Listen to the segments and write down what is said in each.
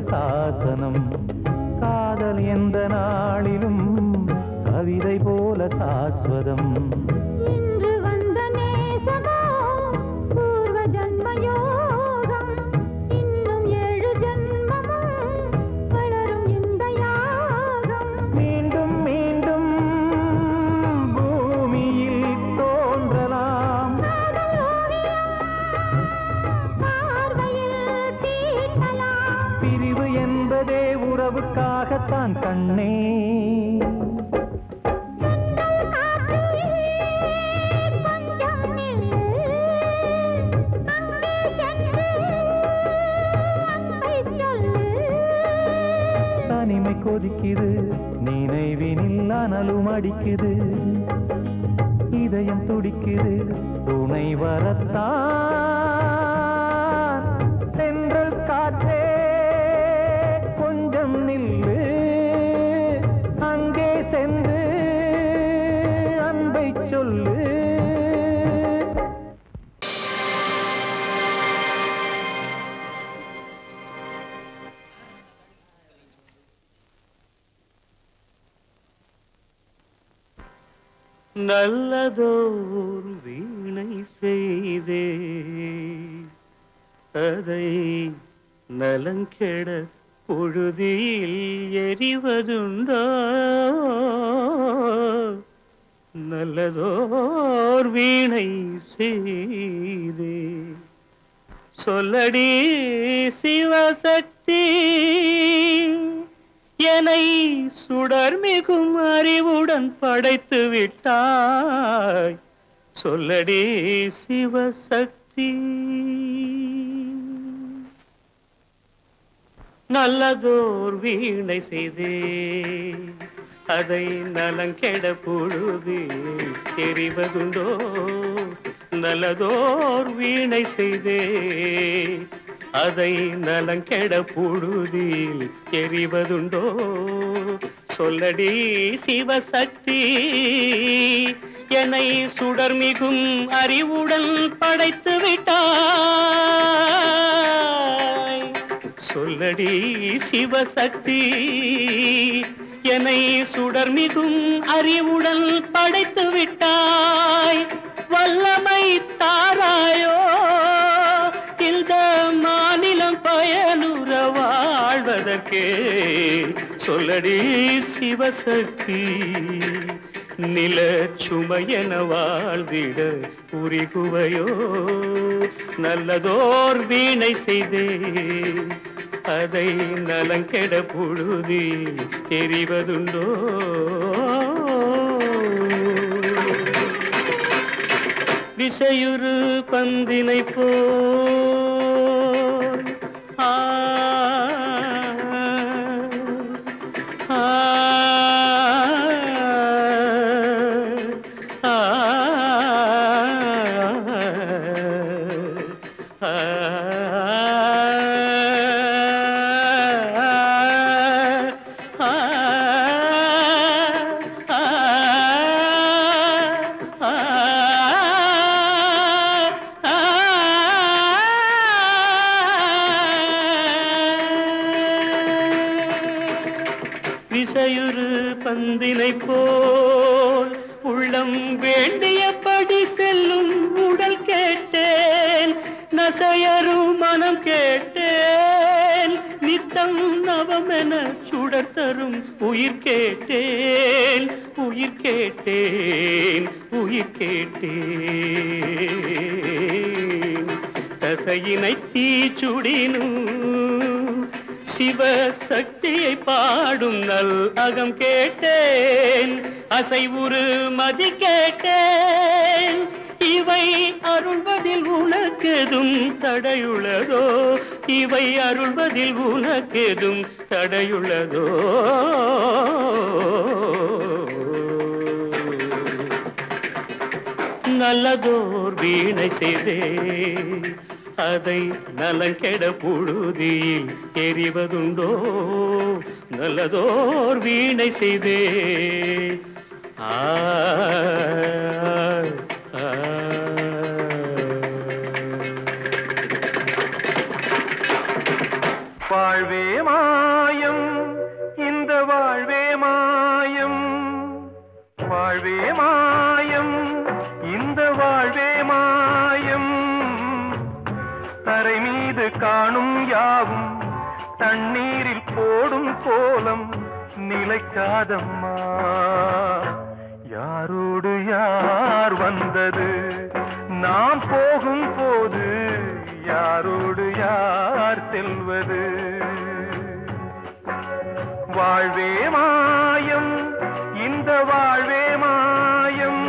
சாசனம் காதல் எந்த நாளிலும் கவிதை போல சாஸ்வதம். இன்று வந்த நேசமோ பூர்வ ஜன்ம யோகம், இன்னும் 7 ஜன்மமும் வளரும் இந்த யாகம். மீண்டும் மீண்டும் பூமியில் தோன்றலாம், பார்வையில் தீட்டலாம். பிரிவு என்பதே உறவுக்காகத்தான் கண்ணே. தனிமை கொதிக்குது, நினைவினில் அனலும் அடிக்குது, இதயம் துடிக்குது, துணை வரத்தான். சென்றல் காற்றே கொஞ்சம் நில்லு, அங்கே சென்று அன்பை சொல்லு. நல்லதோர் வீணை செய்தே அதை நலங்கெட புழுதியில் எரிவதுண்டோ நல்லதோர் வீணை செய்தே சொல்லடி சிவசக்தி என்னை சுடர்மிகும் அறிவுடன் படைத்து விட்டாய் சொல்லடி சிவசக்தி நல்லதோர் வீணை செய்தே அதை நலங்கெட பொழுதில் எறிவதுண்டோ நல்லதோர் வீணை செய்தே அதை நலங்கெட பொழுதில் எறிவதுண்டோ சொல்லடி சிவசக்தி என்னை சுடர்மிகும் அறிவுடன் படைத்து விட்டாய் சொல்லடி சிவசக்தி என்னை சுடர்மிகும் அறிவுடன் படைத்து விட்டாய் வல்லமை தாராயோ இந்த மாநிலம் பயனுற வாழ்வதற்கே சொல்லடி சிவசக்தி நில சுமையென வாழ்ந்திட புரிகுவையோ நல்லதோர் வீணை செய்தே அதை நலங்கெட பொழுதில் எறிவதுண்டோ விசையுறு பந்தினை போல் ஆ விசையுறு பந்தினை போல் உள்ளம் வேண்டியபடி செல்லும் உடல் கேட்டேன் நசையரும் மனம் கேட்டேன் நித்தம் நவமென சுடர் தரும் உயிர் கேட்டேன் உயிர் கேட்டேன் உயிர் கேட்டேன் தசையினை தீச்சுடினும் சிவசக்தியை பாடும் நல் அகம் கேட்டேன் அசைவுறு மதி கேட்டேன் இவை அருள்வதில் உனக்கெதும் தடையுள்ளதோ இவை அருள்வதில் உனக்கெதும் தடையுள்ளதோ நல்லதோர் வீணை செய்தே அதை நலங்கெட பொழுதில் எறிவதுண்டோ நல்லதோர் வீணை செய்தே ஆ வாழ்வே மாயம் இந்த வாழ்வே மாயம் வாழ்வே மாயம் இந்த வாழ்வே மாயம் தரை மீது காணும் யாவும் தண்ணீரில் போடும் கோலம் நிலைக்காதம்மா யாரோடு யார் வந்தது நாம் போகும் போது யாரோடு யார் செல்வது வாழ்வே மாயம் இந்த வாழ்வே மாயம்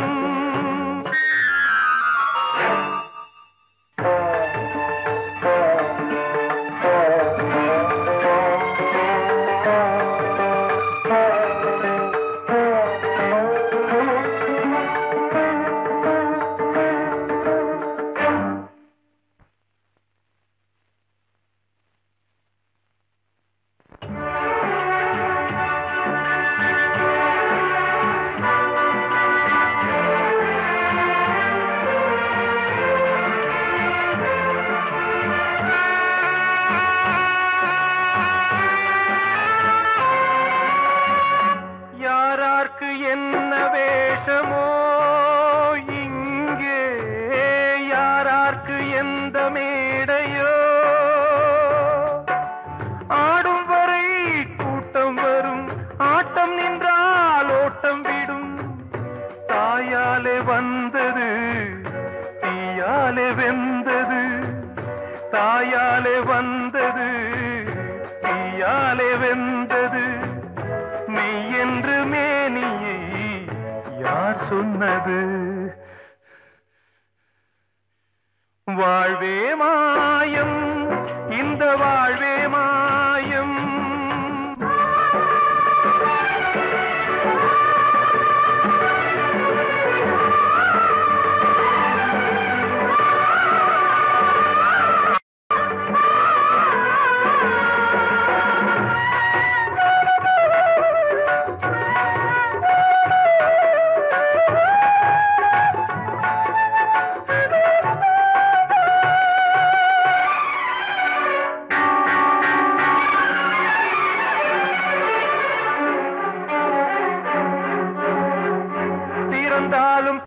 கண்ணாலே வெந்தது மெய் என்று மேனியை யார் சொன்னது வாழ்வே மாயம் இந்த வாழ்வே மாயம்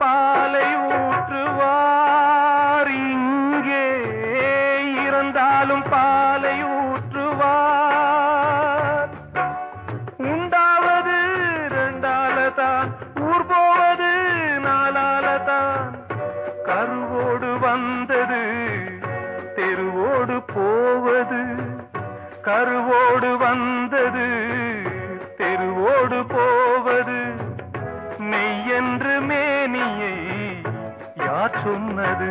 பாலை ஊற்றுவார் இங்கே இறந்தாலும் பாலை ஊற்றுவார் உண்டாவது ரெண்டாலதான் ஊர் போவது நாலாலதான் கருவோடு வந்தது தெருவோடு போவது கருவோடு வந்தது தெருவோடு போவது மெய்யென்று மேனியை யார் சொன்னது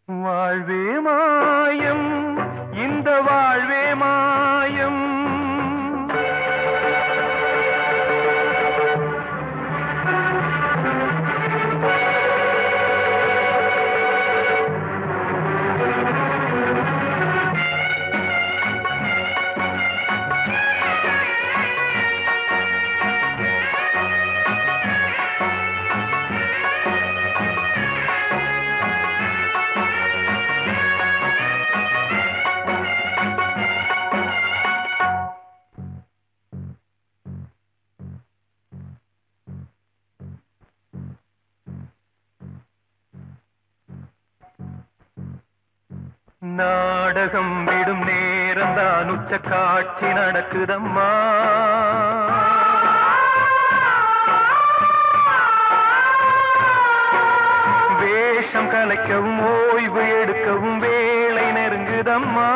வாழ்வே மாயம் இந்த வாழ்வே மாயம் நாடகம் விடும் நேரம் தான் உச்ச காட்சி நடக்குதம்மா வேஷம் கலைக்கவும் ஓய்வு எடுக்கவும் வேளை நெருங்குதம்மா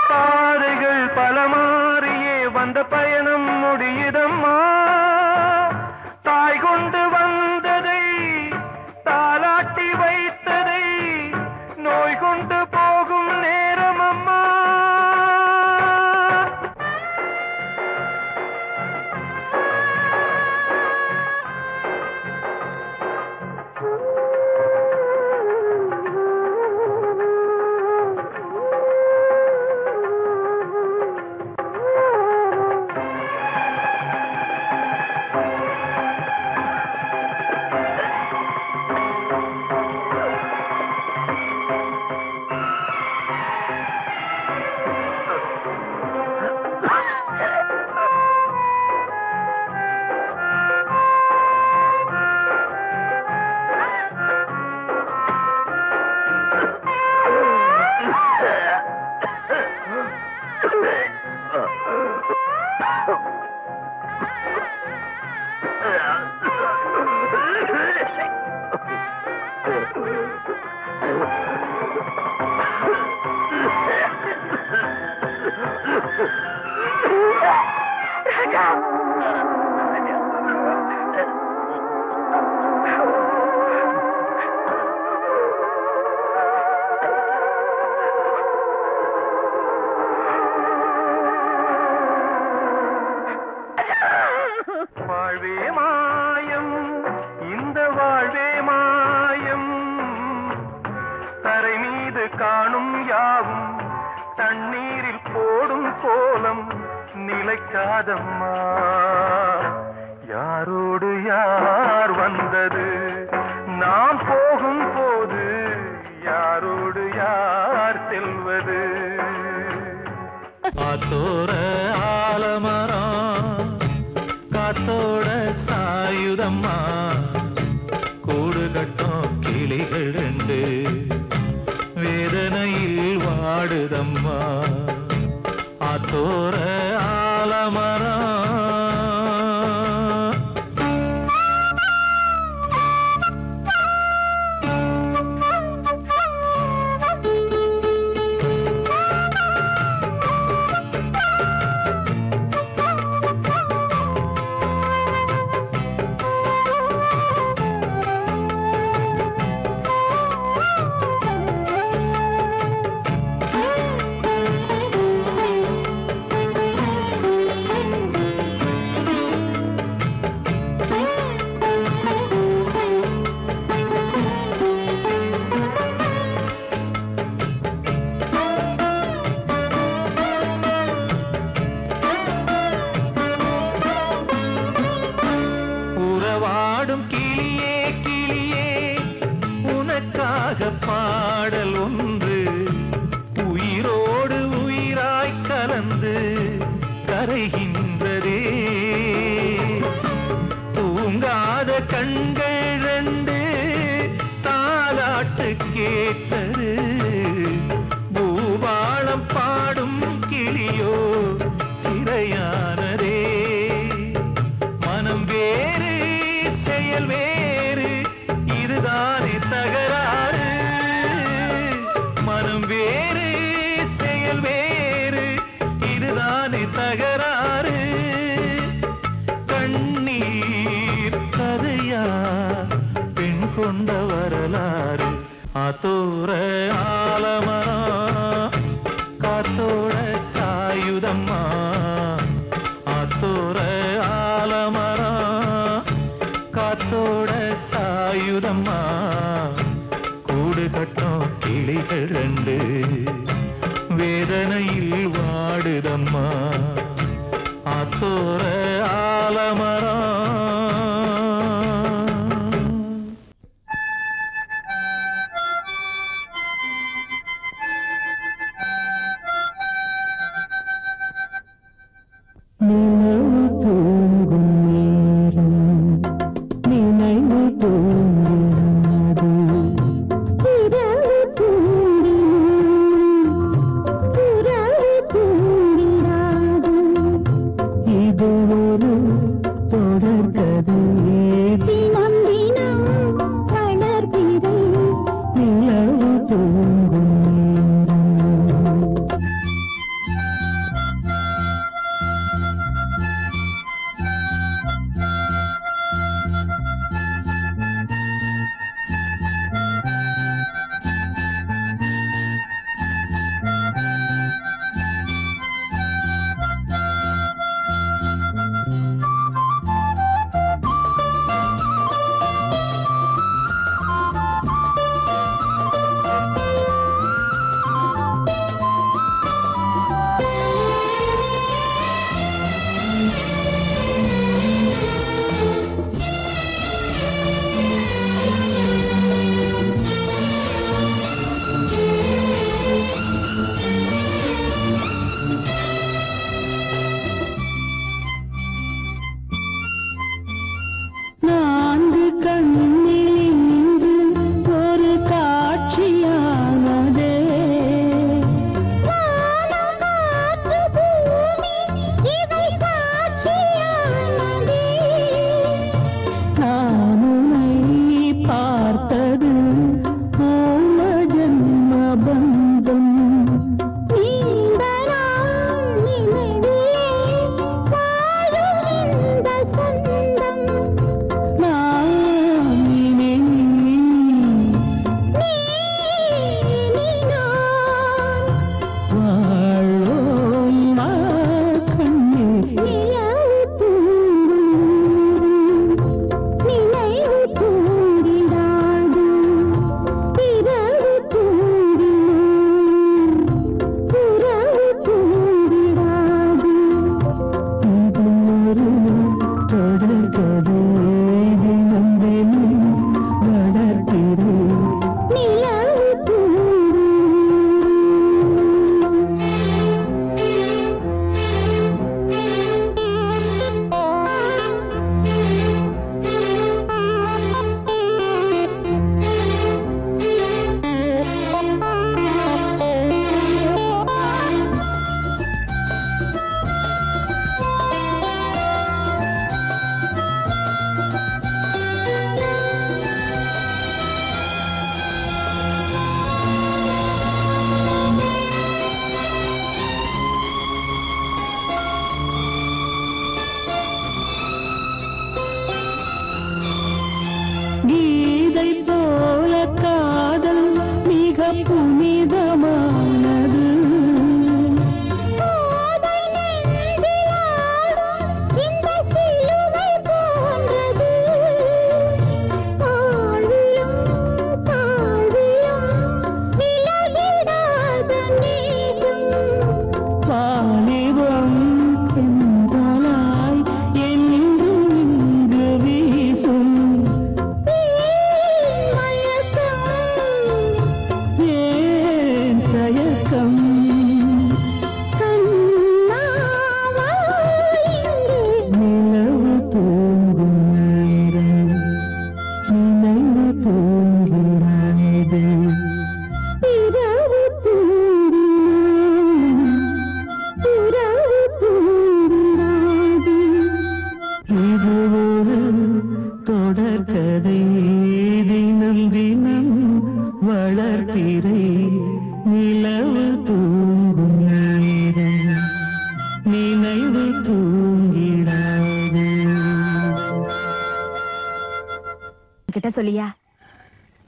பாதைகள் பல மாறியே வந்த பயணம் முடியுதம்மா தாய் கொண்டு வந்ததை தாலாட்டி வைத்ததை நோய் கொண்டு போகும் நேரம் அம்மா வாழ்வே மாயம் இந்த வாழ்வே மாயம் தரை மீது காணும் யாவும் தண்ணீரில் போடும் கோலம் நிலைக்காதம்மா யாரோடு யார் வந்தது நாம் போகும் போது யாரோடு யார் செல்வது காத்தோர ஆலமரம் காத்தோட சாயுதம்மா கூடு கட்டும் கிளிகள் ரெண்டு வேதனையில் வாடுதம்மா ஆத்தோர ஆலமரம் பாடல் ஒன்று உயிரோடு உயிராய் கலந்து கரைகின்றதே. தூங்காத கண்கள் ரெண்டு தாலாட்டு கேட்டது. பூபாளம் பாடும் கிளியோ சிறையானதே. மனம் வேறு செயல் வேறு இதுதானே தகராறு. மனம் வேறு செயல் வேறு இதுதானே தகராறு. கண்ணீர் கதையா பெண் கொண்ட வரலாறு. ஆத்தோர ஆலமரம் காத்தோட சாயுதம்மா. ஆத்தோர ஆலமரம் காத்தோட சாயுதம்மா. கூடு கட்டும் கிளிகள் ரெண்டு வேதனையில் வாடுதம்மா. ஆத்தோர ஆலமரம். நினைவு தூங்கும் நேரம் நினைவு தூங்காது. இரவு தூங்கி உறவு தூங்கிடாது. இது ஒரு தொடர்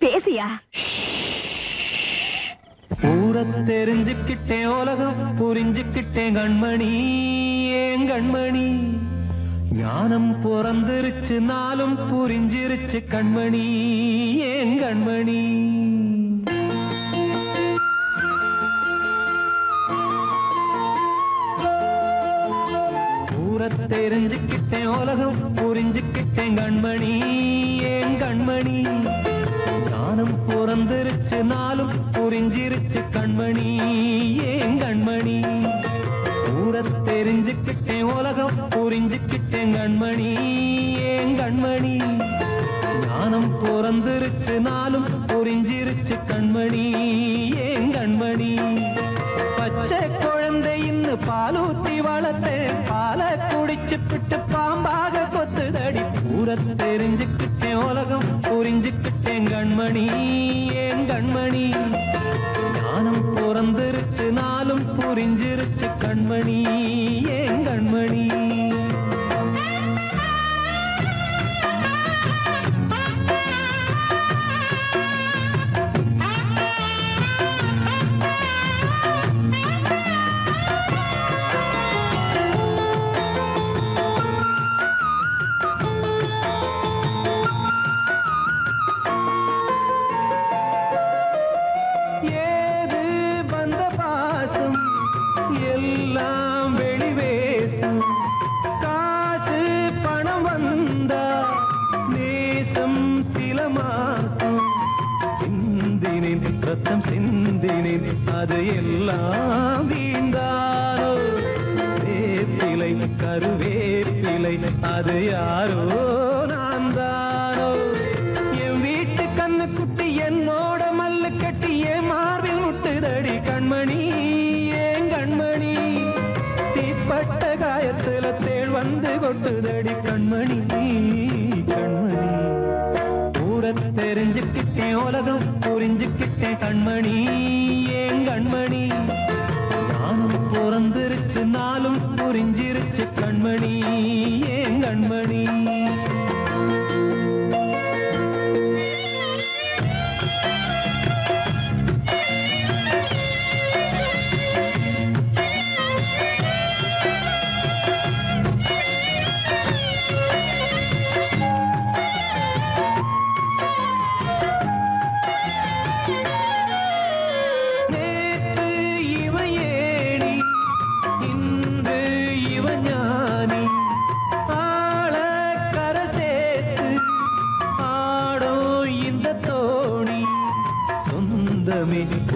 பேசியா? ஊரை தெரிஞ்சுக்கிட்டேன், உலகம் புரிஞ்சுக்கிட்டேன் கண்மணி, ஏன் கண்மணி. ஞானம் பிறந்திருச்சு, நாளும் புரிஞ்சிருச்சு கண்மணி, ஏன் கண்மணி. ஊரை தெரிஞ்சுக்கிட்டேன், உலகம் புரிஞ்சுக்கிட்டேன் கண்மணி, ஏன் கண்மணி. ஞானம் பிறந்திருச்சு, நாளும் புரிஞ்சிருச்சு கண்மணி, ஏன் கண்மணி. ஊரை தெரிஞ்சுக்கிட்டேன், உலகம் புரிஞ்சுக்கிட்டேன் கண்மணி, ஏன் கண்மணி. ஞானம் பிறந்திருச்சு, நாளும் புரிஞ்சிருச்சு கண்மணி, ஏன் கண்மணி. பச்சை குழந்தை இன்னும் பாலூத்தி வளர்த்தேன், பாலை குடிச்சு பிட்டு பாம்பாக கொத்துதடி. ஊரை தெரிஞ்சுக்கிட்டேன், உலகம் புரிஞ்சுக்கிட்டேன் கண்மணி, ஏன் கண்மணி. ஞானம் பிறந்திருச்சு, நாளும் புரிஞ்சிருச்சு கண்மணி, ஏன் கண்மணி. ரத்தம் சிந்தினேன், அது எல்லாம் வீண்டாரோ. வேப்பிலை கருவேப்பிலை, அது யாரோ நான் தானோ. என் வீட்டு கண்ணு குட்டி என்னோட மல்லு கட்டி என் மார்பில் முட்டுதடி கண்மணி, ஏன் கண்மணி. தீப்பட்ட காயத்துல தேள் வந்து கொட்டுதடி கண்மணி, கண்மணி. ஊரை தெரிஞ்சுக்கிட்டேன், உலகம் புரிஞ்சுக்கிட்டேன் கண்மணி, ஏன் கண்மணி. ஞானம் பிறந்திருச்சு, நாளும் புரிஞ்சிருச்சு கண்மணி, ஏன் கண்மணி.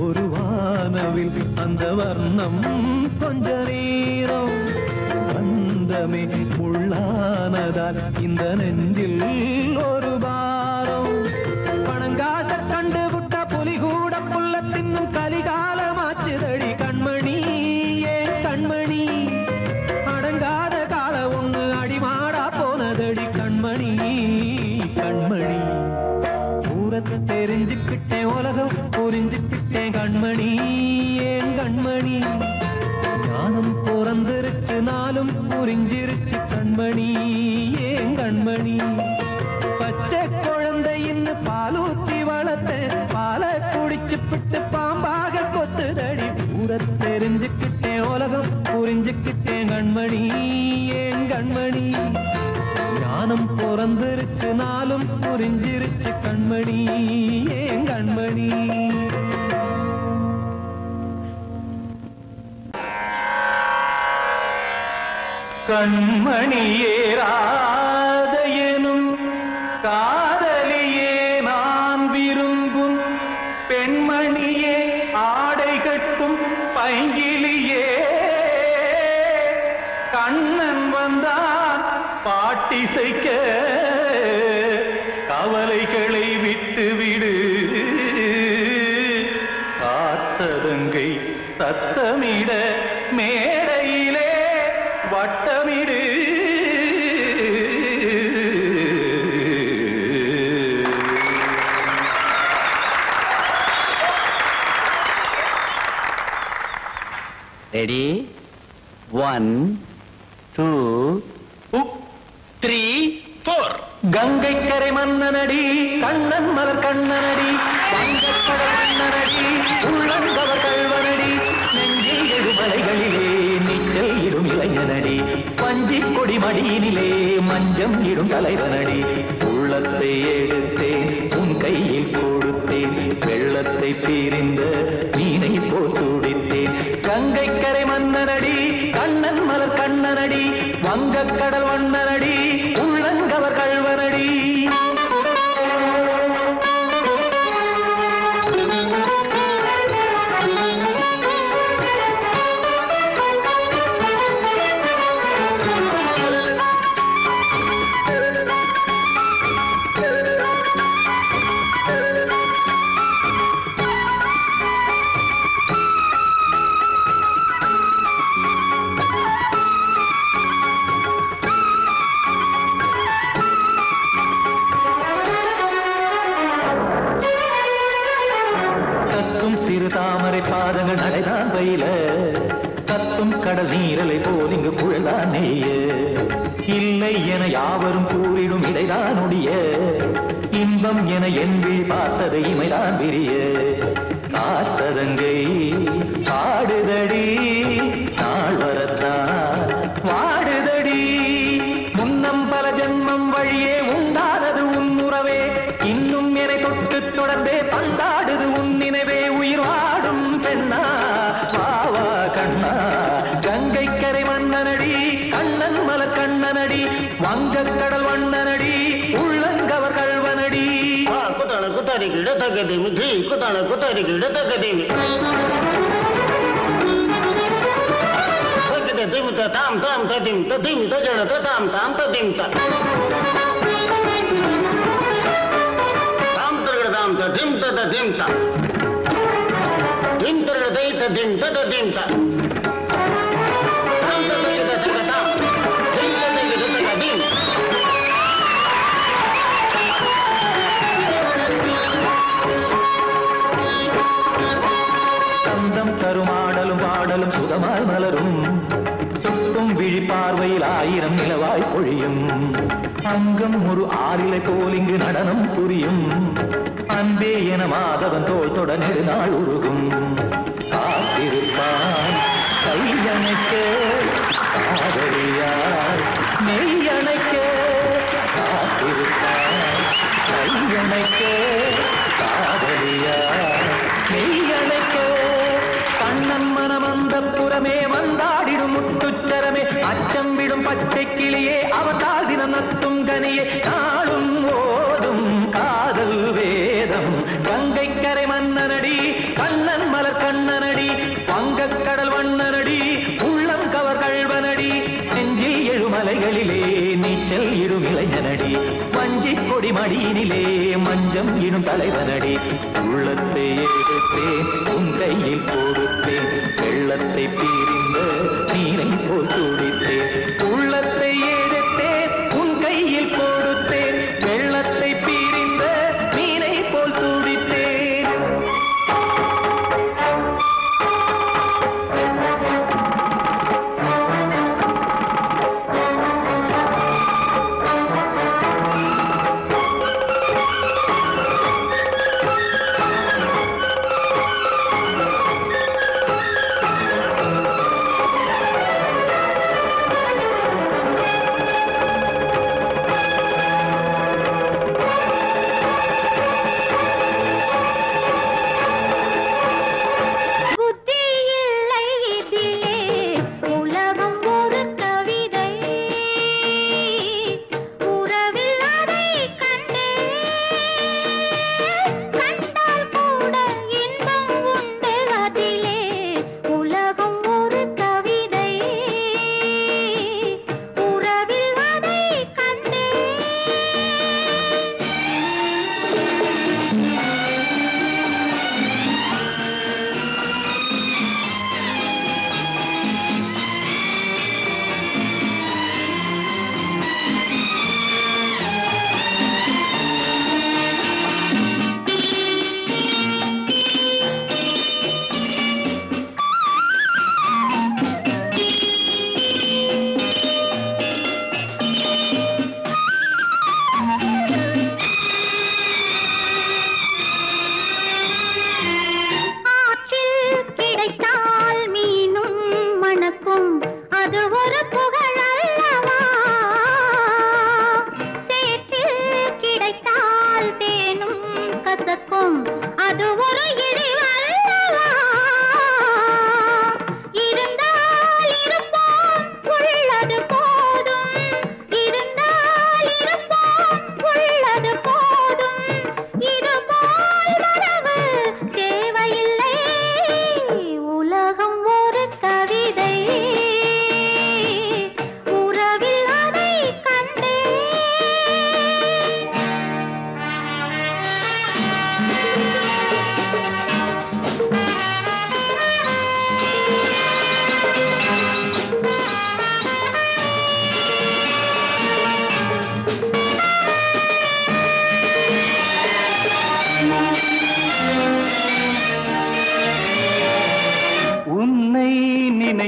ஒரு வானவில் அந்த வர்ணம் கொஞ்ச நேரம் வந்தமே உள்ளானதால் இந்த நெஞ்சில் ஒரு பாரம். பணங்காச கண்டு விட்ட புலி கூட புல்ல தின்னும் கலிகாலமாச்சுதடி கண்மணி, ஏன் கண்மணி. அடங்காத கால ஒண்ணு அடிமாடா போனதடி கண்மணி, கண்மணி. ஊரத்தை தெரிஞ்சுக்கிட்டேன், உலகம் புரிஞ்சுக்கிட்டேன் கண்மணி, ஏன் கண்மணி. ஞானம் பிறந்திருச்சு, நாளும் புரிஞ்சிருச்சு கண்மணி, ஏன் கண்மணி. பச்சை குழந்தை இன்னும் பாலூத்தி வளர்த்தேன், பாலை குடிச்சு பிட்டு பாம்பாக கொத்துதடி. ஊரை தெரிஞ்சுக்கிட்டேன், உலகம் புரிஞ்சுக்கிட்டேன் கண்மணி, ஏன் கண்மணி. ஞானம் பிறந்திருச்சு, நாளும் புரிஞ்சிருச்சு கண்மணி, ஏன் கண்மணி. கண்மணியே ராதையனும் காதலியே நான் விரும்பும் பெண்மணியே ஆடை கட்டும் பைங்கிலியே. கண்ணன் வந்தான் பாட்டிசைக்க கவலைகளை விட்டுவிடு. காத்ததங்கை சத்தமிட மேடையிலே வட்டமிடு. ரெடி? 1 2 3 4. கங்கை கரை மன்னனடி கண்ணன் மலர் கண்ணனடி வங்கக்கடல் மன்னனடி உள்ளங்கவர் கல்வனடி நெஞ்சில் எழுமலைகளிலே நீச்சல் இடும் இளைஞனடி பஞ்சி கொடி மடியினிலே மஞ்சம் இடும் தலைவனடி உள்ளத்தை எடுத்தேன் உன் கையில் கொடுத்தேன் வெள்ளத்தை தீரிந்த மீனை போல் துடித்தேன் கங்கை கரை மன்னனடி கண்ணன் மலர் கண்ணனடி வங்கக்கடல் வண்ணனடி உள்ளங்கவர் கல்வனடி சிறு தாமரை பாதங்கள் நடைதான் பயில கத்தும் கடல் நீரலை போல் இங்கு புழல்தான் நெய்ய இல்லை என யாவரும் கூறிடும் இடைதான் ஒடிய இன்பம் என என் விழி பார்த்தது இமைதான் விரிய காற்சதங்கை பாடுதடி நாள் வரத்தான் வாடுதடி முன்னம் பல ஜென்மம் வழியே உண்டானது உன் உறவே இன்னும் என்னை தொட்டு தொடர்ந்தே பந்தாடுது உன் நினைவே உயிர் வாடும் பெண்ணா பாவா கண்ணா கங்கை கரை மன்னனடி கண்ணன் மலர் கண்ணனடி வங்கக்கடல் வண்ணனடி உள்ளங்கவர் கல்வனடி குத்தான குத்தாரி கிட தகதேமி ஜி குத்தான குத்தாரி கிட தகதேமி ததிம் தாம் தாம் ததிம் ததிம் தஜட தாம் தாம் ததிம் தாம் தாம் ததிம் ததிம் தாம் திம் தரதை ததிம் ததிம் தாம் தாம் ததிம் ததிம் தாம் திம் ததிம் ததிம் சந்தம் தருமாடலும் பாடலும் சுகமாய் மலரும் சுட்டும் விழி பார்வையில் ஆயிரம் நிலவாய் பொழியும் அங்கம் ஒரு ஆறிலை போல் இங்கு நடனம் புரியும் அன்பே என மாதவன் தோள் தொட நெடுநாள் உருகும் காத்திருப்பான் கையணைக்க காதலியார் மெய்யணைக்க காத்திருப்பான் கையணைக்க காதலியார் மெய்யணைக்க கண்ணன் மனமந்த புறமே வந்தாடிடும் முத்துச்சரமே அச்சம் விடும் பச்சை கிளியே அவதால் தினம் நத்தும் கனியே நாளும் ஓதும் காதல் வேதம் கங்கை கரை மன்னனடி கண்ணன் மலர் கண்ணனடி வங்கக்கடல் வண்ணனடி உள்ளம் கவர் கல்வனடி நெஞ்சில் எழுமலைகளிலே நீச்சல் இடும் இளைஞனடி வஞ்சி கொடி மடியினிலே மஞ்சம் இடும் தலைவனடி உள்ளத்தை எடுத்தேன் உன் கையில் கொடுத்தேன் வெள்ளத்தை பீரிந்த நீரை போல் துடித்தேன் உள்ளத்தை எடுத்தேன் உன் கையில் கொடுத்தேன் வெள்ளத்தை பீரிந்த நீரை போல் துடித்தேன்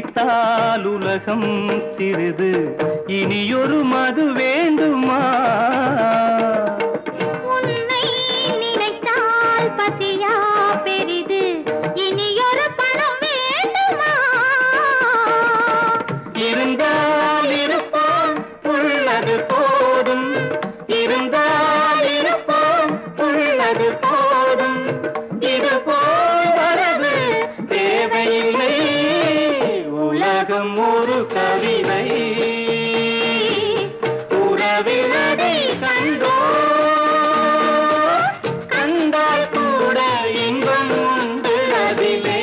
நினைத்தால் உலகம் சிறிது, இனியொரு மது வேண்டுமா? உன்னை நினைத்தால் பசியா பெரிது, இனியொரு பணம் வேண்டுமா? இருந்தால் இருப்போம் உள்ளது போதும், இருந்தால் இருப்போம் உள்ளது போதும், இது போல் வரவு தேவையில்லை, உலகம் ஒரு கவிதை, உறவில் அதை கண்டோ, கண்டால் கூட இன்பம் உண்டு அதிலே,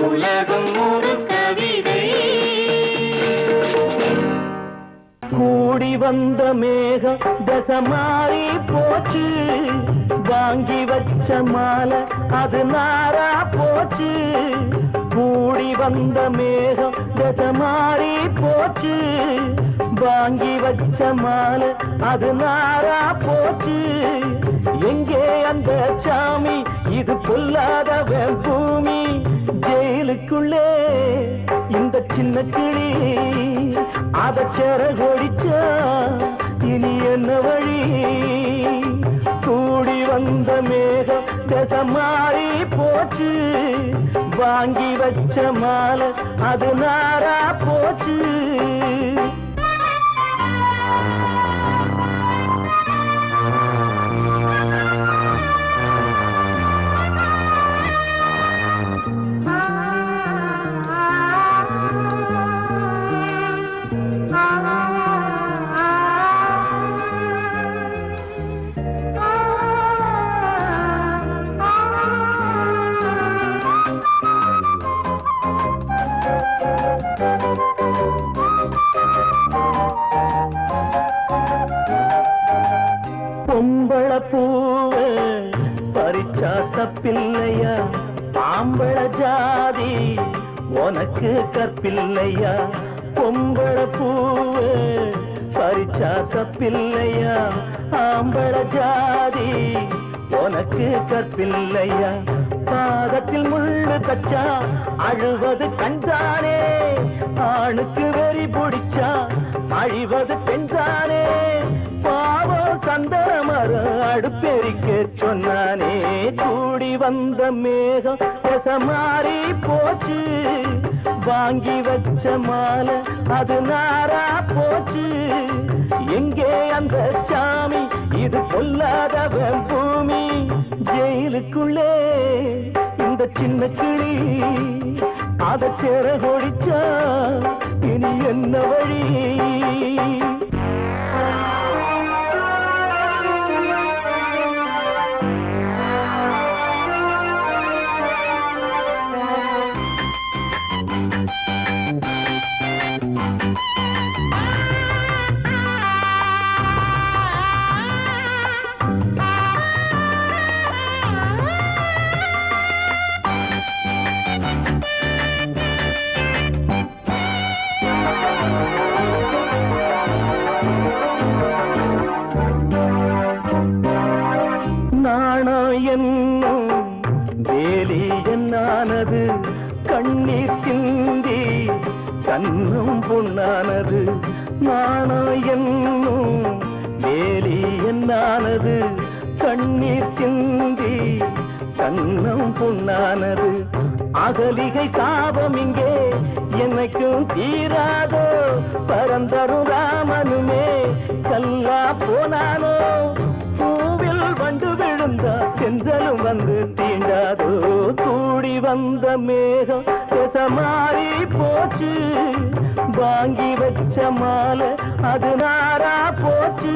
உலகம் ஒரு கவிதை. கூடி வந்த மேகம் தசை மாறி போச்சு, வாங்கி வச்ச மாலை அது நாரா போச்சு. கூடி வந்த மேகம் தசை மாறி போச்சு, வாங்கி வச்ச மாலை அது நாரா போச்சு. எங்கே அந்த சாமி, இது பொல்லாதவன் பூமி, ஜெயிலுக்குள்ளே இந்த சின்ன கிளி அத செரகொடிச்சா இனி என்ன வழி? கூடி வந்த மேகம் தசை மாறி போச்சு, வாங்கி வச்ச மாலை அது நாரா போச்சு. பொம்பள பூவ பறிச்சா தப்பில்லையா, ஆம்பள ஜாதி உனக்கு கற்பில்லையா? பொம்பள பூவ பறிச்சா தப்பில்லையா, ஆம்பள ஜாதி உனக்கு கற்பில்லையா? பாதத்தில் முள்ளு தச்சா அழுவது கண்தானே, ஆணுக்கு வெறி பிடிச்சா அழிவது பெண்தானே. பாவம் சந்தன மரம் அடுப்பெரிக்க சொன்னானே. கூடி வந்த மேகம் தசை மாறி போச்சு, வாங்கி வச்ச மாலை அது நாரா போச்சு. எங்கே அந்த சாமி, இது பொல்லாதவன் பூமி, ஜெயிலுக்குள்ளே இந்த சின்ன கிளி அத செரகொடிச்சா இனி என்ன வழி? என்னும் வேலி என்னானது, கண்ணீர் சிந்தி கண்ணும் பொன்னானது. நாணம் என்னும் வேலி என்னானது, கண்ணீர் சிந்தி கண்ணும் பொன்னானது. அகலிகை சாபம் இங்கே என்னைக்கும் தீராதோ, பரந்தரும் ராமனுமே கல்லா போனானோ. பூவில் வண்டு விழுந்தா செஞ்சலும் வந்து தீண்டாதோ. கூடி வந்த மேகம் தசை மாறி போச்சு, வாங்கி வச்ச மாலை அது நாரா போச்சு.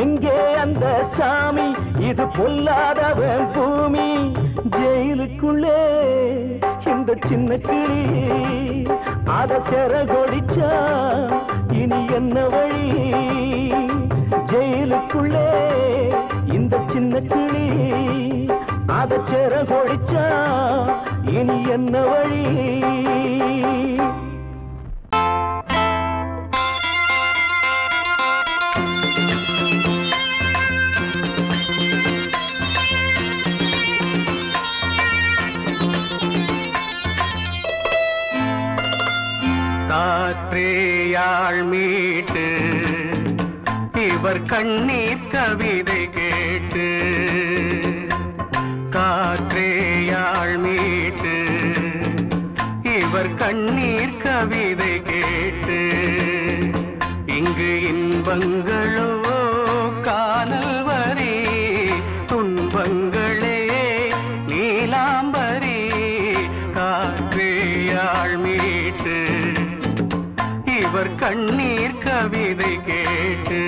எங்கே அந்த சாமி, இது பொல்லாதவன் பூமி, ஜெயிலுக்குள்ளே இந்த சின்ன கிளி அத செரகொடிச்சா இனி என்ன வழி? ஜெயிலுக்குள்ளே இந்த சின்ன கிளி அத செரகொடிச்சா இனி என்ன வழி? காற்றேயாள் மீட்டு இவர் கண்ணீர் கவிதை கேட்டு காற்றேயாள் மீட்டு இவர் கண்ணீர் கவிதை கேட்டு இங்கு இன்பங்களோ காணல் வரி துன்பங்களே நீலாம்பரி காற்றேயாள் மீட்டு இவர் கண்ணீர் கவிதை கேட்டு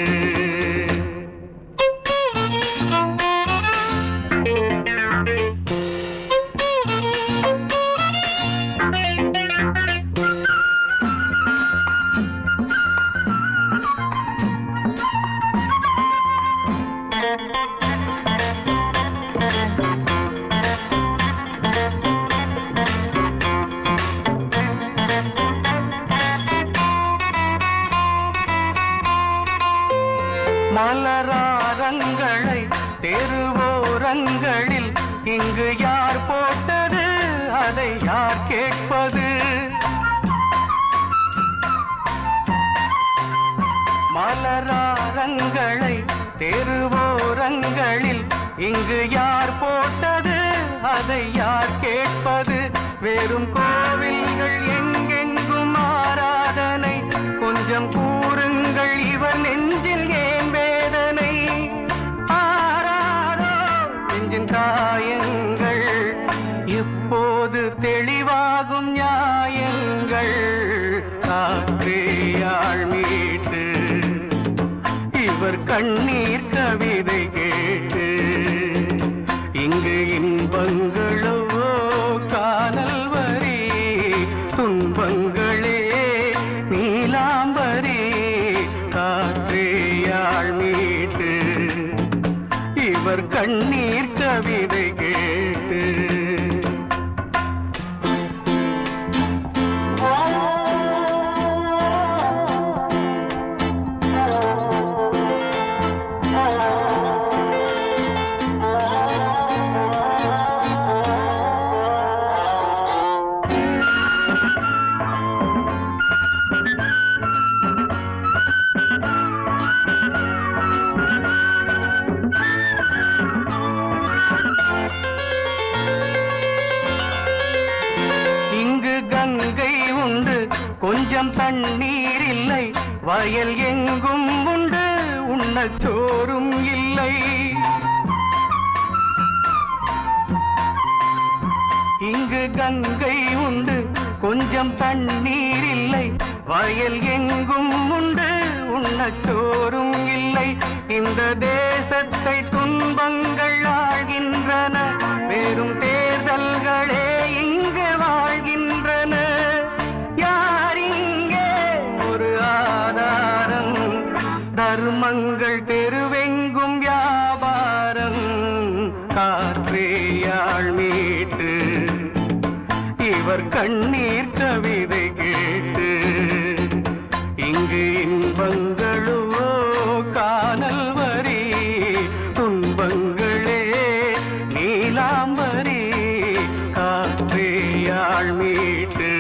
மலராரங்களை தெருவோரங்களில் இங்கு யார் போட்டது அதை யார் கேட்பது மலராரங்களை தெருவோரங்களில் இங்கு யார் போட்டது அதை யார் கேட்பது வெறும் கோவில்கள் எங்கெங்கும் ஆராதனை கொஞ்சம் கூறுங்கள் இவர் நெஞ்சில் ஏன் வேதனை ஆராரோ நெஞ்சின் காயங்கள் எப்போது தெளிவாகும் நியாயங்கள் காற்றேயாள் மீட்டு இவர் கண்ணீர் கவிதை கேட்டு இங்கு இன்பங்களோ காணல் வரி துன்பங்களே நீலாம்பரி காற்றேயாள் மீட்டு இவர் கண்ணீர் கவிதை கேட்டு கொஞ்சம் தண்ணீர் இல்லை வயல் எங்கும் உண்டு உண்ணச் சோறும் இல்லை இங்கு கங்கை உண்டு கொஞ்சம் தண்ணீர் இல்லை வயல் எங்கும் உண்டு உண்ணச் சோறும் இல்லை இந்த தேசத்தை துன்பங்கள் ஆழ்கின்றன வெறும் தேர்தல்களே இங்கு வாழ்கின்றன தர்மங்கள் தெருவெங்கும் வியாபாரம் காற்றேயாள் மீட்டு இவர் கண்ணீர் கவிதை கேட்டு இங்கு இன்பங்களோ காணல் வரி துன்பங்களே நீலாம்பரி காற்றேயாள் மீட்டு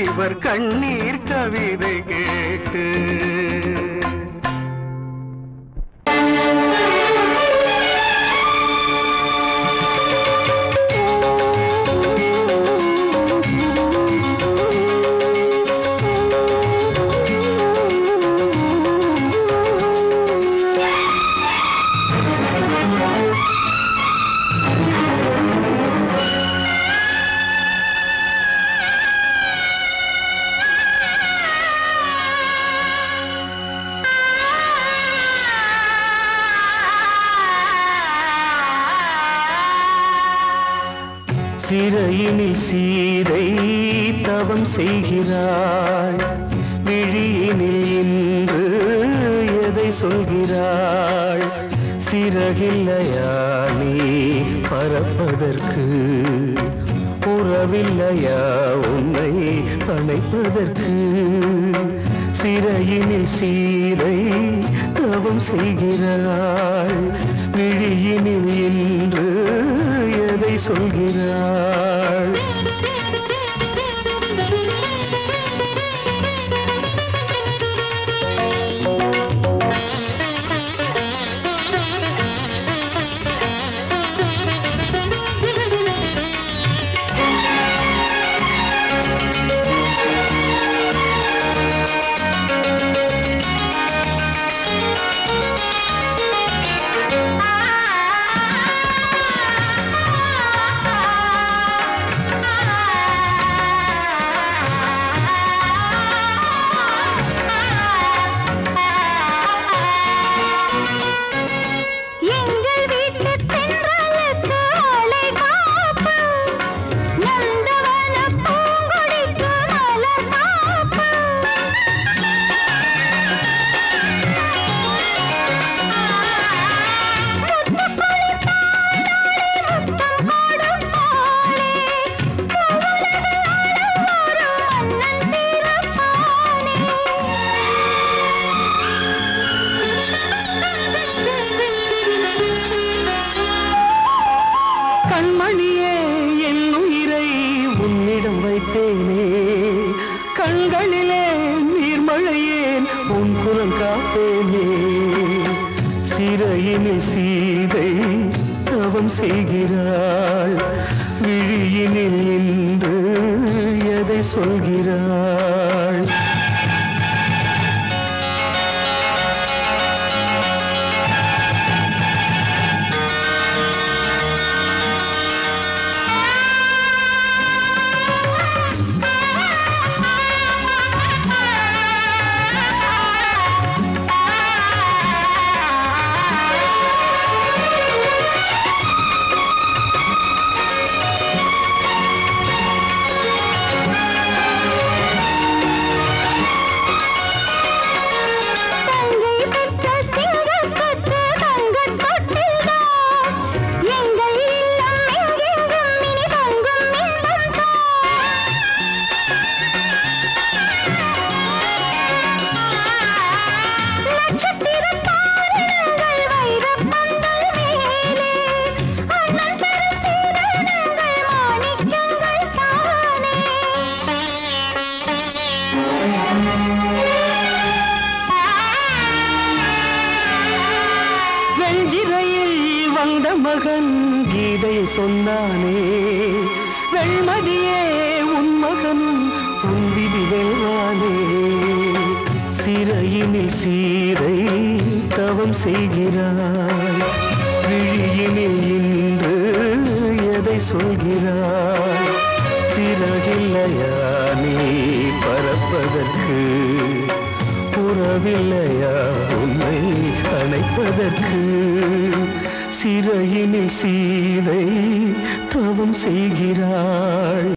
இவர் கண்ணீர் கவிதை கேட்டு சிறையினில் சீதை தவம் செய்கிறாள் விழியினில் இன்று எதை சொல்கிறாள் சிறகில்லையா நீ பறப்பதற்கு உறவில்லையா உன்னை அணைப்பதற்கு சிறையினில் சீதை தவம் செய்கிறாள் விழியினில் இன்று எதை சொல்கிறாள் கண்மணியே என் உயிரை உன்னிடம் வைத்தேனே கண்களிலே நீர்மழையேன் உன் குரல் காப்பேனே சிறையினில் சீதை தவம் செய்கிறாள் விழியினில் இன்று எதை சொல்கிறாள் மகன் கீதை சொன்னானே வெண்மதியே உன் மகனும் உன் விதி வெல்வானே சிறையினில் சீதை தவம் செய்கிறாய் விழியினில் இன்று எதை சொல்கிறாய் சிறகில்லையா நீ பறப்பதற்கு உறவில்லையா உன்னை அணைப்பதற்கு சிறையினில் சீதை தவம் செய்கிறாள்